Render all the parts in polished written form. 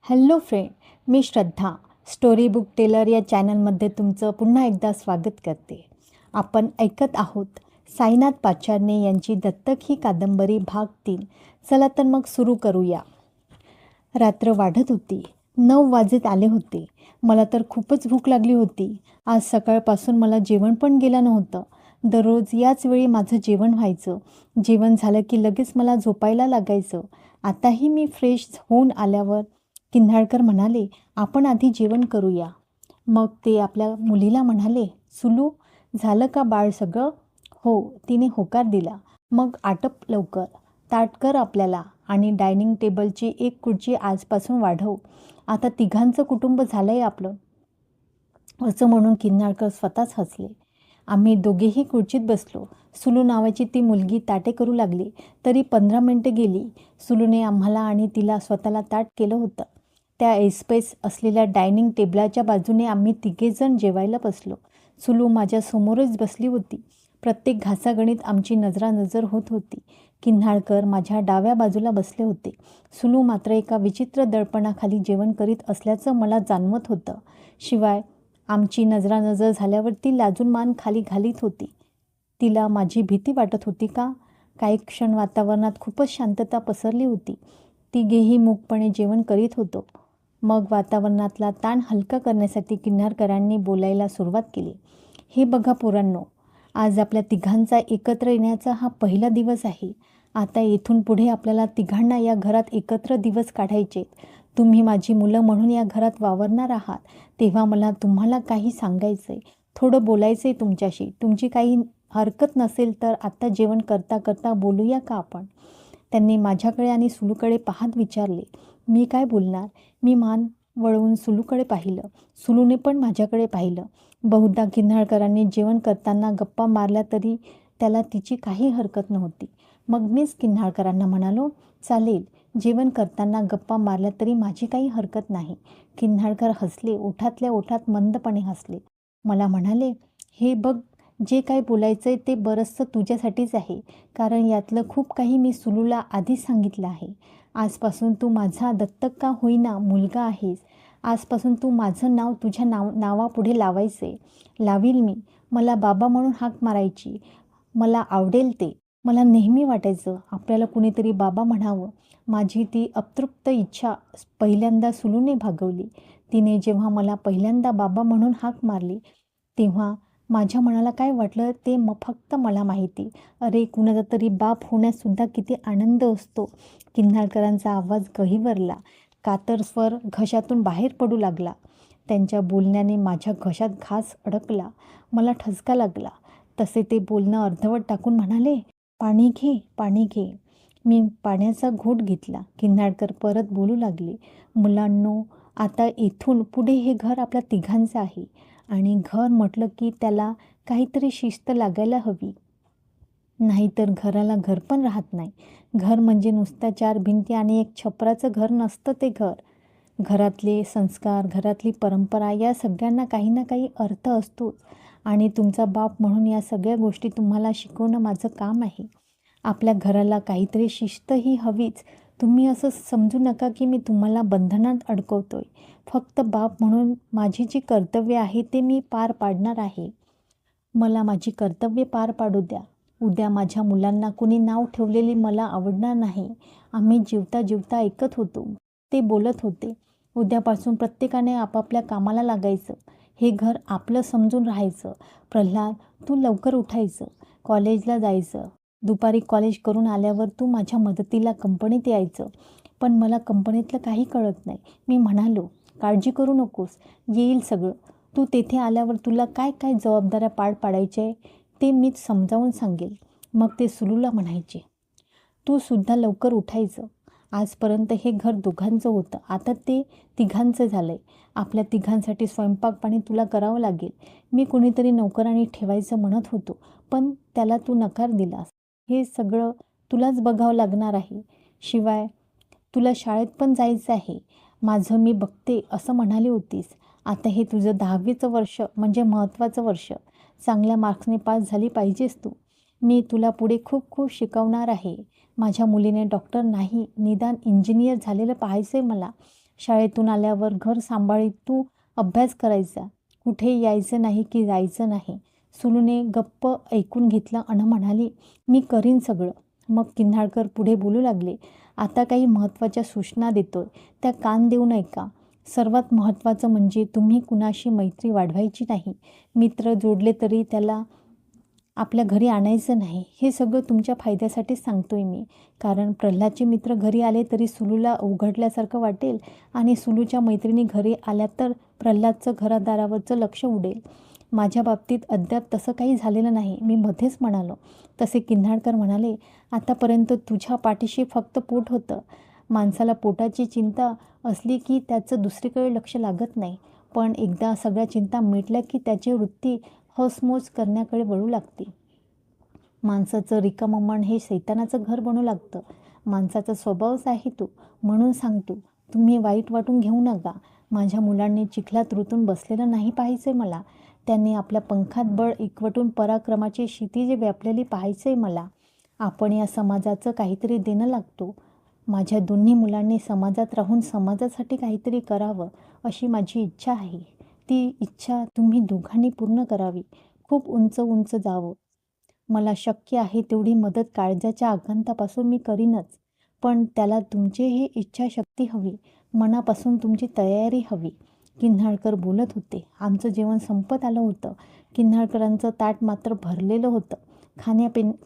Hello friend, मी श्रद्धा story book teller या चॅनलमध्ये तुमचं पुन्हा एकदा स्वागत करते. आपण ऐकत आहोत साईनाथ पाचारने यांची दत्तक ही कादंबरी भाग 3. चला तर मग सुरू करूया. रात्र वाढत होती. 9 वाजत आले होते. मला तर खूपच भूक लागली होती. आज सकाळपासून मला जेवण पण गेलं नव्हतं. दररोज याच वेळी माझं जेवण व्हायचं. जेवण झालं की लगेच मला झोपायला लागायचं. आताही मी फ्रेश होऊन आल्यावर किन्हाळकर म्हणाले, आपण आधी जेवण करूया. मग ते आपल्या मुलीला म्हणाले, सुलू, झालं का बाळ सगळं? हो, तिने होकार दिला. मग आटप लवकर. ताट कर आपल्याला आणि डायनिंग टेबलची एक खुर्ची आजपासून वाढव. आता तिघांचं कुटुंब झालंय आपलं. असं म्हणून किन्हाळकर स्वतःच हसले. आम्ही दोघेही खुर्चीत बसलो. सुलू नावाची ती मुलगी ताटे करू लागली. तरी 15 मिनिटं गेली. सुलूने आम्हाला आणि तिला स्वतःला ताट केलं होतं. त्या ऐसपैस असलेल्या डायनिंग टेबलाच्या बाजूने आम्ही तिघेजण जेवायला बसलो. सुलू माझ्या समोरच बसली होती. प्रत्येक घासागणित आमची नजरानजर होत होती. किन्हाळकर माझ्या डाव्या बाजूला बसले होते. सुलू मात्र एका विचित्र दडपणाखाली जेवण करीत असल्याचं मला जाणवत होतं. शिवाय आमची नजरानजर झाल्यावर ती लाजून मान खाली घालीत होती. तिला माझी भीती वाटत होती का? काही क्षण वातावरणात खूपच शांतता पसरली होती. तिघेही मूकपणे जेवण करीत होतो. मग वातावरणातला ताण हलका करण्यासाठी किन्हाळकरांनी बोलायला सुरुवात केली. हे बघा पोरांनो, आज आपल्या तिघांचा एकत्र येण्याचा हा पहिला दिवस आहे. आता इथून पुढे आपल्याला तिघांना या घरात एकत्र दिवस काढायचे. तुम्ही माझी मुलं म्हणून या घरात वावरणार आहात. तेव्हा मला तुम्हाला काही सांगायचं आहे, थोडं बोलायचं आहे तुमच्याशी. तुमची काही हरकत नसेल तर आता जेवण करता करता बोलूया का आपण? त्यांनी माझ्याकडे आणि सुलूकडे पाहत विचारले. मी काय बोलणार? मी मान वळवून सुलूकडे पाहिलं. सुलूने पण माझ्याकडे पाहिलं. बहुधा किन्हाळकरांनी जेवण करताना गप्पा मारल्या तरी त्याला तिची काही हरकत नव्हती. मग मीच किन्हाळकरांना म्हणालो, चालेल, जेवण करताना गप्पा मारल्या तरी माझी काही हरकत नाही. किन्हाळकर हसले. ओठातल्या ओठात मंदपणे हसले. मला म्हणाले, हे बघ, जे काही बोलायचं आहे ते बरंचसं तुझ्यासाठीच आहे. कारण यातलं खूप काही मी सुलूला आधीच सांगितलं आहे. आजपासून तू माझा दत्तक का होईना मुलगा आहेस. आजपासून तू माझं नाव तुझ्या नावापुढे लावायचे. लावील मी. मला बाबा म्हणून हाक मारायची. मला आवडेल ते. मला नेहमी वाटायचं आपल्याला कुणीतरी बाबा म्हणावं. माझी ती अतृप्त इच्छा पहिल्यांदा सुलूने भागवली. तिने जेव्हा मला पहिल्यांदा बाबा म्हणून हाक मारली तेव्हा माझ्या मनाला काय वाटलं ते फक्त मला माहिती. अरे, कुणाचा तरी बाप होण्यासुद्धा किती आनंद असतो. किन्हाळकरांचा आवाज गहिवरला. कातर स्वर घशातून बाहेर पडू लागला. त्यांच्या बोलण्याने माझ्या घशात घास अडकला. मला ठसका लागला. तसे ते बोलणं अर्धवट टाकून म्हणाले, पाणी घे, पाणी घे. मी पाण्याचा घोट घेतला. किन्हाळकर परत बोलू लागले, मुलांनो, आता इथून पुढे हे घर आपल्या तिघांचं आहे. आणि घर म्हटलं की त्याला काहीतरी शिस्त लागायला हवी. नाहीतर घराला घर पण राहत नाही. घर म्हणजे नुसत्या 4 भिंती आणि एक छपराचं घर नसतं ते घर. घरातले संस्कार, घरातली परंपरा या सगळ्यांना काही ना काही अर्थ असतोच. आणि तुमचा बाप म्हणून या सगळ्या गोष्टी तुम्हाला शिकवणं माझं काम आहे. आपल्या घराला काहीतरी शिस्त ही हवीच. तुम्ही असं समजू नका की मी तुम्हाला बंधनात अडकवतोय. फक्त बाप म्हणून माझी जी कर्तव्य आहे ते मी पार पाडणार आहे. मला माझी कर्तव्ये पार पाडू द्या. उद्या माझ्या मुलांना कुणी नाव ठेवलेली मला आवडणार नाही. आम्ही जीवता जीवता ऐकत होतो. ते बोलत होते. उद्यापासून प्रत्येकाने आपापल्या कामाला लागायचं. हे घर आपलं समजून राहायचं. प्रल्हाद, तू लवकर उठायचं, कॉलेजला जायचं. दुपारी कॉलेज करून आल्यावर तू माझ्या मदतीला कंपनीत यायचं. पण मला कंपनीतलं काही कळत नाही. मी म्हणालो, काळजी करू नकोस, येईल सगळं. तू तेथे आल्यावर तुला काय काय जबाबदाऱ्या पार पाडायच्या आहे ते मीच समजावून सांगेल. मग ते सुलूला म्हणायचे, तू सुद्धा लवकर उठायचं. आजपर्यंत हे घर दोघांचं होतं, आता ते तिघांचं झालं आहे. आपल्या तिघांसाठी स्वयंपाक पाणी तुला करावं लागेल. मी कुणीतरी नोकरानी ठेवायचं म्हणत होतो, पण त्याला तू नकार दिलास. हे सगळं तुलाच बघावं लागणार आहे. शिवाय तुला शाळेत पण जायचं आहे. माझं मी बघते असं म्हणाली होतीस. आता हे तुझं 10वीचं वर्ष म्हणजे महत्त्वाचं वर्ष. चांगल्या मार्क्सने पास झाली पाहिजेस तू. मी तुला पुढे खूप खूप शिकवणार आहे. माझ्या मुलीने डॉक्टर नाही, निदान इंजिनियर झालेलं पाहायचं आहे मला. शाळेतून आल्यावर घर सांभाळीत तू अभ्यास करायचा, कुठे यायचं नाही की जायचं नाही. सुलूने गप्प ऐकून घेतलं आणि म्हणाली, मी करीन सगळं. मग किन्हाळकर पुढे बोलू लागले, आता काही महत्त्वाच्या सूचना देतोय, त्या कान देऊन ऐका. सर्वात महत्त्वाचं म्हणजे तुम्ही कुणाशी मैत्री वाढवायची नाही. मित्र जोडले तरी त्याला आपल्या घरी आणायचं नाही. हे सगळं तुमच्या फायद्यासाठीच सांगतोय मी. कारण प्रल्हादचे मित्र घरी आले तरी सुलूला अवघडल्यासारखं वाटेल आणि सुलूच्या मैत्रिणी घरी आल्या तर प्रल्हादचं घरादारावरचं लक्ष उडेल. माझ्या बाबतीत अद्याप तसं काही झालेलं नाही, मी मध्येच म्हणालो. तसे किन्हाळकर म्हणाले, आतापर्यंत तुझ्या पाठीशी फक्त पोट होतं. माणसाला पोटाची चिंता असली की त्याचं दुसरीकडे लक्ष लागत नाही. पण एकदा सगळ्या चिंता मिटल्या की त्याची वृत्ती हौसमौज करण्याकडे वळू लागते. माणसाचं रिकामं मन हे शैतानाचं घर बनू लागतं. माणसाचा स्वभावच आहे तो. म्हणून सांगतो, तुम्ही वाईट वाटून घेऊ नका. माझ्या मुलांनी चिखलात रुतून बसलेलं नाही पाहायचंय मला. त्यांनी आपल्या पंखात बळ एकवटून पराक्रमाची क्षितिजे व्यापलेली पाहायचंय मला. आपण या समाजाचं काहीतरी देणं लागतो. माझ्या दोन्ही मुलांनी समाजात राहून समाजासाठी काहीतरी करावं अशी माझी इच्छा आहे. ती इच्छा तुम्ही दोघांनी पूर्ण करावी. खूप उंच उंच जावं. मला शक्य आहे तेवढी मदत काळजाच्या आकांतापासून मी करीनच. पण त्याला तुमचीही इच्छाशक्ती हवी. मनापासून तुमची तयारी हवी. किन्हाळकर बोलत होते. आमचं जेवण संपत आलं होतं. किन्हाळकरांचं ताट मात्र भरलेलं होतं.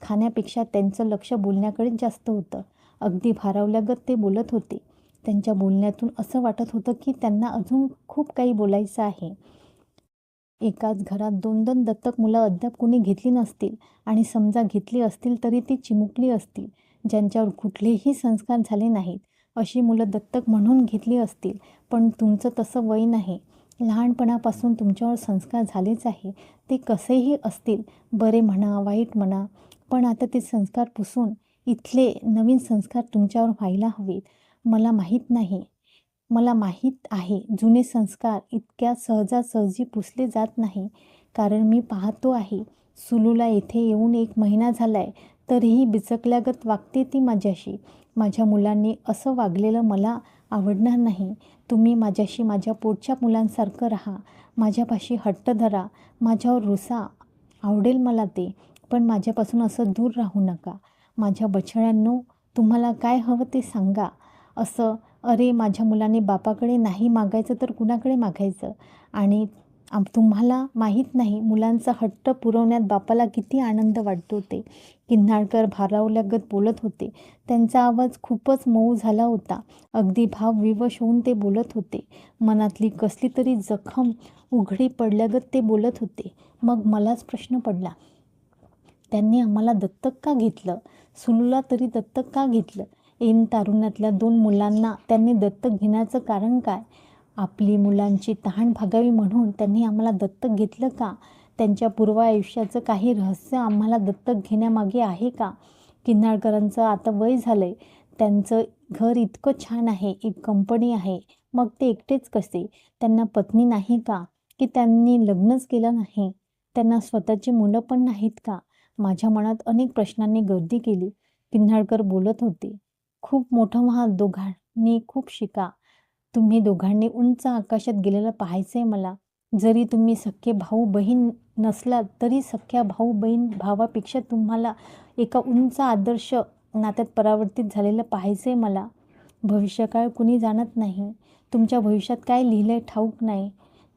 खाण्यापेक्षा त्यांचं लक्ष बोलण्याकडेच जास्त होतं. अगदी भारावल्यागत ते बोलत होते. त्यांच्या बोलण्यातून असं वाटत होतं की त्यांना अजून खूप काही बोलायचं आहे. एकाच घरात 2-2 दत्तक मुलं अद्याप कुणी घेतली नसतील आणि समजा घेतली असतील तरी ती चिमुकली असतील, ज्यांच्यावर कुठलेही संस्कार झाले नाहीत. अशी मुलं दत्तक म्हणून घेतली असतील. पण तुमचं तसं वय नाही. लहानपणापासून तुमच्यावर संस्कार झालेच आहे. ते कसेही असतील, बरे म्हणा वाईट म्हणा, पण आता ते संस्कार पुसून इथले नवीन संस्कार तुमच्यावर व्हायला हवेत. मला माहीत आहे जुने संस्कार इतक्या सहजासहजी पुसले जात नाही. कारण मी पाहतो आहे, सुलूला येथे येऊन 1 महिना झालाय तरीही बिचकल्यागत वागते ती माझ्याशी. माझ्या मुलांनी असं वागलेलं मला आवडणार नाही. तुम्ही माझ्याशी माझ्या पोटच्या मुलांसारखं राहा. माझ्यापाशी हट्ट धरा. माझ्यावर रुसा. आवडेल मला ते. पण माझ्यापासून असं दूर राहू नका. माझ्या बछड्यांनो, तुम्हाला काय हवं ते सांगा. असं अरे माझ्या मुलांनी बापाकडे नाही मागायचं तर कुणाकडे मागायचं. आणि तुम्हाला माहीत नाही मुलांचा हट्ट पुरवण्यात बापाला किती आनंद वाटतो ते. किन्हाळकर भारावल्यागत बोलत होते. त्यांचा आवाज खूपच मऊ झाला होता. अगदी भावविवश होऊन ते बोलत होते. मनातली कसली तरी जखम उघडी पडल्यागत ते बोलत होते. मग मलाच प्रश्न पडला, त्यांनी आम्हाला दत्तक का घेतलं? सुलूला तरी दत्तक का घेतलं? ऐन तारुण्यातल्या 2 मुलांना त्यांनी दत्तक घेण्याचं कारण काय? आपली मुलांची तहान भागावी म्हणून त्यांनी आम्हाला दत्तक घेतलं का? त्यांच्या पूर्व आयुष्याचं काही रहस्य आम्हाला दत्तक घेण्यामागे आहे का? किन्हाळकरांचं आता वय झालंय. त्यांचं घर इतकं छान आहे, एक कंपनी आहे. मग ते एकटेच कसे? त्यांना पत्नी नाही का? की त्यांनी लग्नच केलं नाही? त्यांना स्वतःची मुलं पण नाहीत का? माझ्या मनात अनेक प्रश्नांनी गर्दी केली. किन्हाळकर बोलत होते. खूप मोठं व्हा दोघांनी, खूप शिका. तुम्ही दोघांनी उंच आकाशात गेलेलं पाहायचंय मला. जरी तुम्ही सख्खे भाऊ बहीण नसलात तरी सख्ख्या भाऊ बहीण भावापेक्षा तुम्हाला एका उंच आदर्श नात्यात परावर्तित झालेलं पाहायचंय मला. भविष्यकाळ कुणी जाणत नाही. तुमच्या भविष्यात काय लिहिलंय ठाऊक नाही.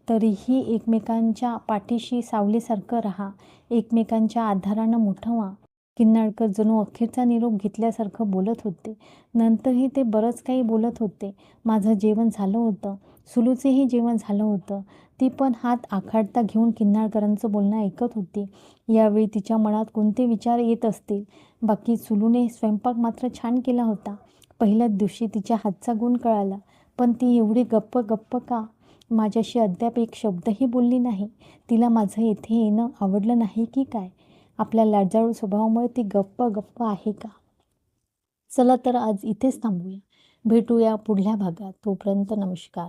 तरीही एकमेकांच्या पाठीशी सावलीसारखं राहा. एकमेकांच्या आधारानं मोठं व्हा. किन्हाळकर जणू अखेरचा निरोप घेतल्यासारखं बोलत होते. नंतरही ते बरंच काही बोलत होते. माझं जेवण झालं होतं. सुलूचेही जेवण झालं होतं. ती पण हात आखाडता घेऊन किन्हाळकरांचं बोलणं ऐकत होती. यावेळी तिच्या मनात कोणते विचार येत असतील. बाकी सुलूने स्वयंपाक मात्र छान केला होता. पहिल्याच दिवशी तिच्या हातचा गुण कळाला. पण ती एवढी गप्प का? माझ्याशी अद्याप एक शब्दही बोलली नाही. तिला माझं येथे येणं आवडलं नाही की काय? आपल्या लाजाळू स्वभावामुळे ती गप्प आहे का? चला तर आज इथेच थांबूया. भेटूया पुढल्या भागात. तोपर्यंत नमस्कार.